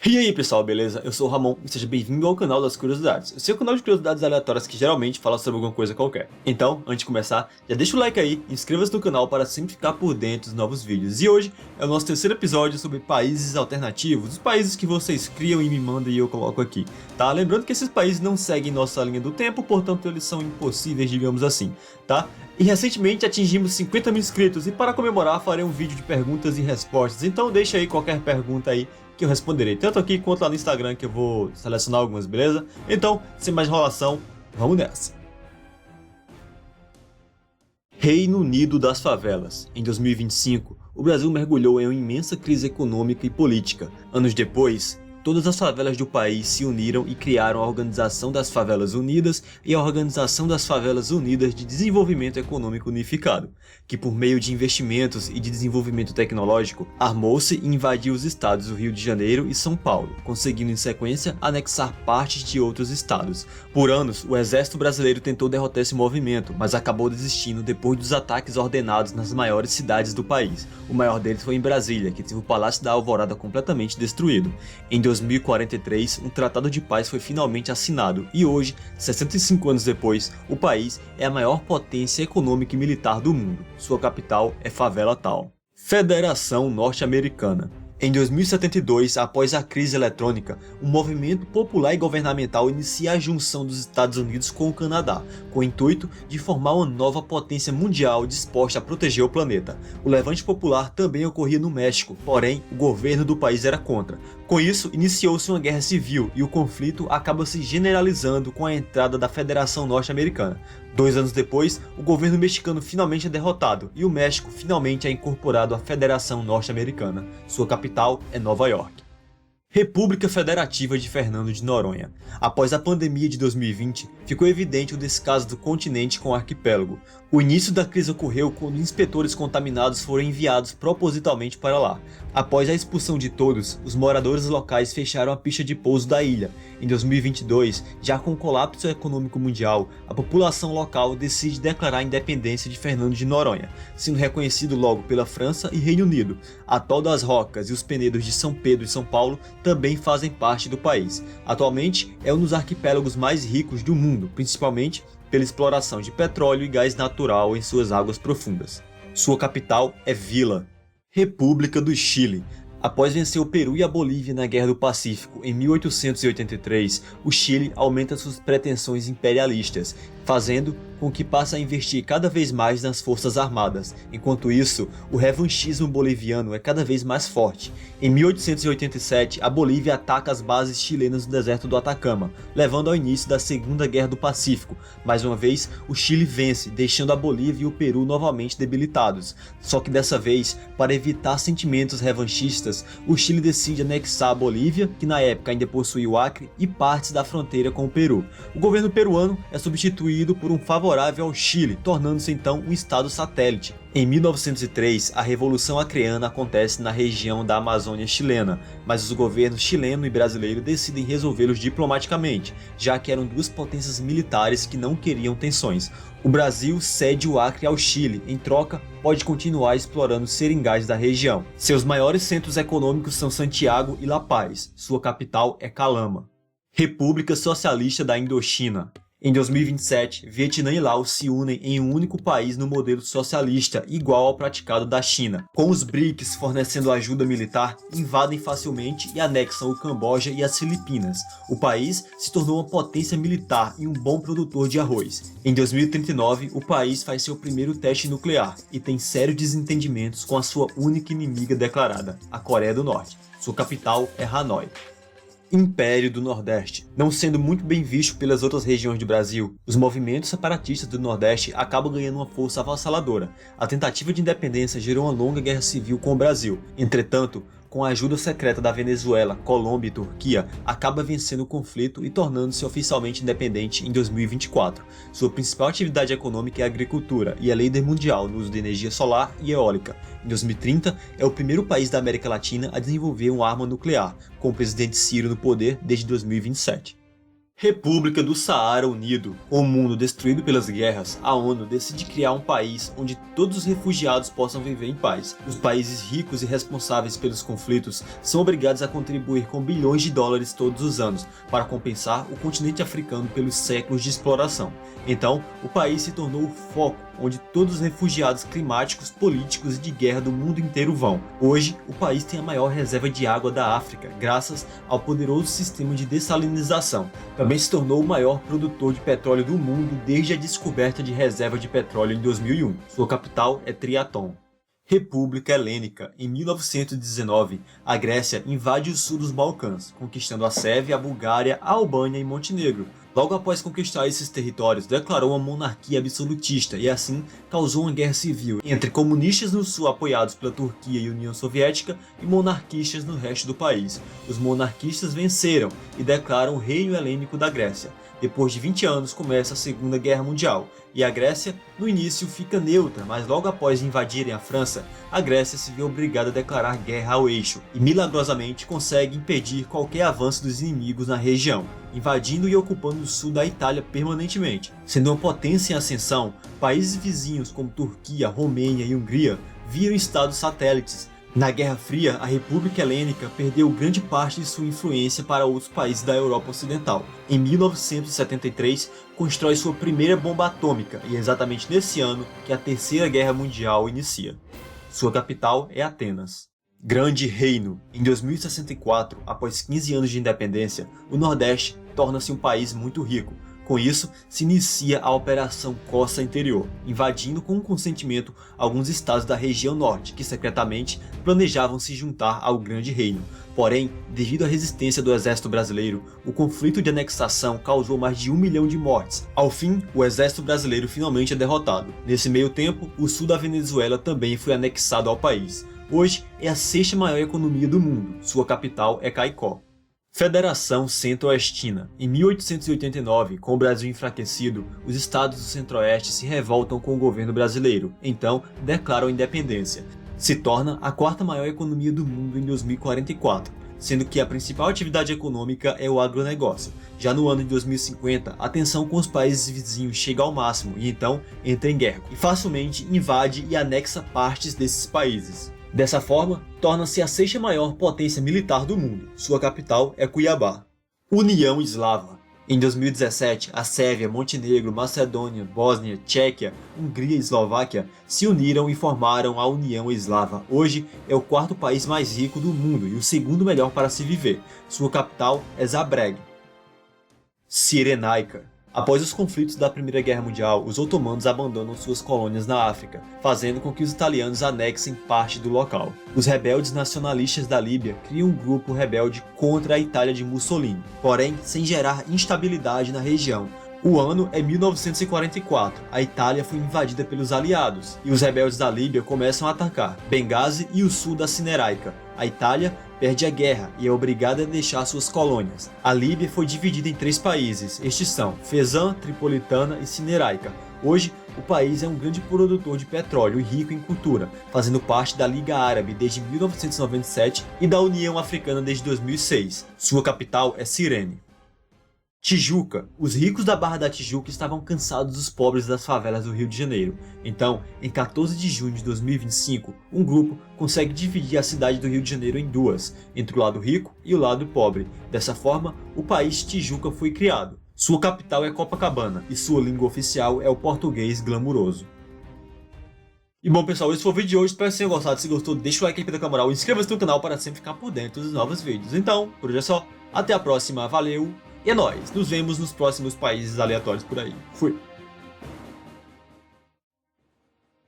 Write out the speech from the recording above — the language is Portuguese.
E aí pessoal, beleza? Eu sou o Ramon e seja bem-vindo ao canal das curiosidades. Esse é o canal de curiosidades aleatórias que geralmente fala sobre alguma coisa qualquer. Então, antes de começar, já deixa o like aí, inscreva-se no canal para sempre ficar por dentro dos novos vídeos. E hoje é o nosso terceiro episódio sobre países alternativos, os países que vocês criam e me mandam e eu coloco aqui, tá? Lembrando que esses países não seguem nossa linha do tempo, portanto eles são impossíveis, digamos assim, tá? E recentemente atingimos 50 mil inscritos e para comemorar farei um vídeo de perguntas e respostas, então deixa aí qualquer pergunta aí que eu responderei, tanto aqui quanto lá no Instagram, que eu vou selecionar algumas, beleza? Então, sem mais enrolação, vamos nessa! Reino Unido das favelas. Em 2025, o Brasil mergulhou em uma imensa crise econômica e política. Anos depois, todas as favelas do país se uniram e criaram a Organização das Favelas Unidas e a Organização das Favelas Unidas de Desenvolvimento Econômico Unificado, que por meio de investimentos e de desenvolvimento tecnológico, armou-se e invadiu os estados do Rio de Janeiro e São Paulo, conseguindo em sequência anexar partes de outros estados. Por anos, o exército brasileiro tentou derrotar esse movimento, mas acabou desistindo depois dos ataques ordenados nas maiores cidades do país. O maior deles foi em Brasília, que teve o Palácio da Alvorada completamente destruído. Em 2043, um tratado de paz foi finalmente assinado e hoje, 65 anos depois, o país é a maior potência econômica e militar do mundo. Sua capital é Favela Town. Federação Norte-Americana. Em 2072, após a crise eletrônica, um movimento popular e governamental inicia a junção dos Estados Unidos com o Canadá, com o intuito de formar uma nova potência mundial disposta a proteger o planeta. O levante popular também ocorria no México, porém o governo do país era contra. Com isso, iniciou-se uma guerra civil e o conflito acaba se generalizando com a entrada da Federação Norte-Americana. 2 anos depois, o governo mexicano finalmente é derrotado e o México finalmente é incorporado à Federação Norte-Americana. Sua capital é Nova York. República Federativa de Fernando de Noronha. Após a pandemia de 2020, ficou evidente o descaso do continente com o arquipélago. O início da crise ocorreu quando inspetores contaminados foram enviados propositalmente para lá. Após a expulsão de todos, os moradores locais fecharam a pista de pouso da ilha. Em 2022, já com o colapso econômico mundial, a população local decide declarar a independência de Fernando de Noronha, sendo reconhecido logo pela França e Reino Unido. Atol das Rocas e os penedos de São Pedro e São Paulo também fazem parte do país. Atualmente é um dos arquipélagos mais ricos do mundo, principalmente pela exploração de petróleo e gás natural em suas águas profundas. Sua capital é Vila. República do Chile. Após vencer o Peru e a Bolívia na Guerra do Pacífico em 1883, o Chile aumenta suas pretensões imperialistas, fazendo com que passe a investir cada vez mais nas forças armadas. Enquanto isso, o revanchismo boliviano é cada vez mais forte. Em 1887, a Bolívia ataca as bases chilenas no deserto do Atacama, levando ao início da Segunda Guerra do Pacífico. Mais uma vez, o Chile vence, deixando a Bolívia e o Peru novamente debilitados. Só que dessa vez, para evitar sentimentos revanchistas, o Chile decide anexar a Bolívia, que na época ainda possuía o Acre, e partes da fronteira com o Peru. O governo peruano é substituído por um favorável ao Chile, tornando-se então um estado satélite. Em 1903, a Revolução Acreana acontece na região da Amazônia chilena, mas os governos chileno e brasileiro decidem resolvê-los diplomaticamente, já que eram duas potências militares que não queriam tensões. O Brasil cede o Acre ao Chile, em troca, pode continuar explorando os seringais da região. Seus maiores centros econômicos são Santiago e La Paz, sua capital é Calama. República Socialista da Indochina. Em 2027, Vietnã e Laos se unem em um único país no modelo socialista, igual ao praticado da China. Com os BRICS fornecendo ajuda militar, invadem facilmente e anexam o Camboja e as Filipinas. O país se tornou uma potência militar e um bom produtor de arroz. Em 2039, o país faz seu primeiro teste nuclear e tem sérios desentendimentos com a sua única inimiga declarada, a Coreia do Norte. Sua capital é Hanoi. Império do Nordeste. Não sendo muito bem visto pelas outras regiões do Brasil, os movimentos separatistas do Nordeste acabam ganhando uma força avassaladora. A tentativa de independência gerou uma longa guerra civil com o Brasil. Entretanto, com a ajuda secreta da Venezuela, Colômbia e Turquia, acaba vencendo o conflito e tornando-se oficialmente independente em 2024. Sua principal atividade econômica é a agricultura e é líder mundial no uso de energia solar e eólica. Em 2030, é o primeiro país da América Latina a desenvolver uma arma nuclear, com o presidente Ciro no poder desde 2027. República do Saara Unido. Com o mundo destruído pelas guerras, a ONU decide criar um país onde todos os refugiados possam viver em paz. Os países ricos e responsáveis pelos conflitos são obrigados a contribuir com bilhões de dólares todos os anos para compensar o continente africano pelos séculos de exploração. Então, o país se tornou o foco onde todos os refugiados climáticos, políticos e de guerra do mundo inteiro vão. Hoje, o país tem a maior reserva de água da África, graças ao poderoso sistema de dessalinização. Também se tornou o maior produtor de petróleo do mundo desde a descoberta de reserva de petróleo em 2001. Sua capital é Triaton. República Helênica. Em 1919, a Grécia invade o sul dos Balcãs, conquistando a Sérvia, a Bulgária, a Albânia e Montenegro. Logo após conquistar esses territórios, declarou uma monarquia absolutista e assim causou uma guerra civil entre comunistas no sul apoiados pela Turquia e União Soviética e monarquistas no resto do país. Os monarquistas venceram e declaram o Reino Helênico da Grécia. Depois de 20 anos começa a Segunda Guerra Mundial, e a Grécia, no início, fica neutra, mas logo após invadirem a França, a Grécia se vê obrigada a declarar guerra ao eixo, e milagrosamente consegue impedir qualquer avanço dos inimigos na região, invadindo e ocupando o sul da Itália permanentemente. Sendo uma potência em ascensão, países vizinhos como Turquia, Romênia e Hungria viram estados satélites. Na Guerra Fria, a República Helênica perdeu grande parte de sua influência para outros países da Europa Ocidental. Em 1973, constrói sua primeira bomba atômica e é exatamente nesse ano que a Terceira Guerra Mundial inicia. Sua capital é Atenas. Grande Reino. Em 2064, após 15 anos de independência, o Nordeste torna-se um país muito rico. Com isso, se inicia a Operação Costa Interior, invadindo com o consentimento alguns estados da região norte, que secretamente planejavam se juntar ao Grande Reino. Porém, devido à resistência do exército brasileiro, o conflito de anexação causou mais de 1 milhão de mortes. Ao fim, o exército brasileiro finalmente é derrotado. Nesse meio tempo, o sul da Venezuela também foi anexado ao país. Hoje, é a sexta maior economia do mundo. Sua capital é Caicó. Federação Centro-Oestina. Em 1889, com o Brasil enfraquecido, os estados do Centro-Oeste se revoltam com o governo brasileiro, então declaram independência. Se torna a quarta maior economia do mundo em 2044, sendo que a principal atividade econômica é o agronegócio. Já no ano de 2050, a tensão com os países vizinhos chega ao máximo e então entra em guerra, e facilmente invade e anexa partes desses países. Dessa forma, torna-se a sexta maior potência militar do mundo. Sua capital é Cuiabá. União Eslava. Em 2017, a Sérvia, Montenegro, Macedônia, Bósnia, Tchequia, Hungria e Eslováquia se uniram e formaram a União Eslava. Hoje é o quarto país mais rico do mundo e o segundo melhor para se viver. Sua capital é Zagreb. Cirenaica. Após os conflitos da Primeira Guerra Mundial, os otomanos abandonam suas colônias na África, fazendo com que os italianos anexem parte do local. Os rebeldes nacionalistas da Líbia criam um grupo rebelde contra a Itália de Mussolini, porém sem gerar instabilidade na região. O ano é 1944, a Itália foi invadida pelos aliados, e os rebeldes da Líbia começam a atacar Benghazi e o sul da Cirenaica. A Itália perde a guerra e é obrigada a deixar suas colônias. A Líbia foi dividida em 3 países, estes são Fezzan, Tripolitana e Cirenaica. Hoje, o país é um grande produtor de petróleo e rico em cultura, fazendo parte da Liga Árabe desde 1997 e da União Africana desde 2006. Sua capital é Cirene. Tijuca. Os ricos da Barra da Tijuca estavam cansados dos pobres das favelas do Rio de Janeiro. Então, em 14 de junho de 2025, um grupo consegue dividir a cidade do Rio de Janeiro em duas, entre o lado rico e o lado pobre. Dessa forma, o país Tijuca foi criado. Sua capital é Copacabana e sua língua oficial é o português glamuroso. E bom pessoal, esse foi o vídeo de hoje, espero que vocês tenham gostado. Se gostou, deixa o like aqui no canal e inscreva-se no canal para sempre ficar por dentro dos novos vídeos. Então, por hoje é só, até a próxima, valeu! E é nóis, nos vemos nos próximos países aleatórios por aí. Fui!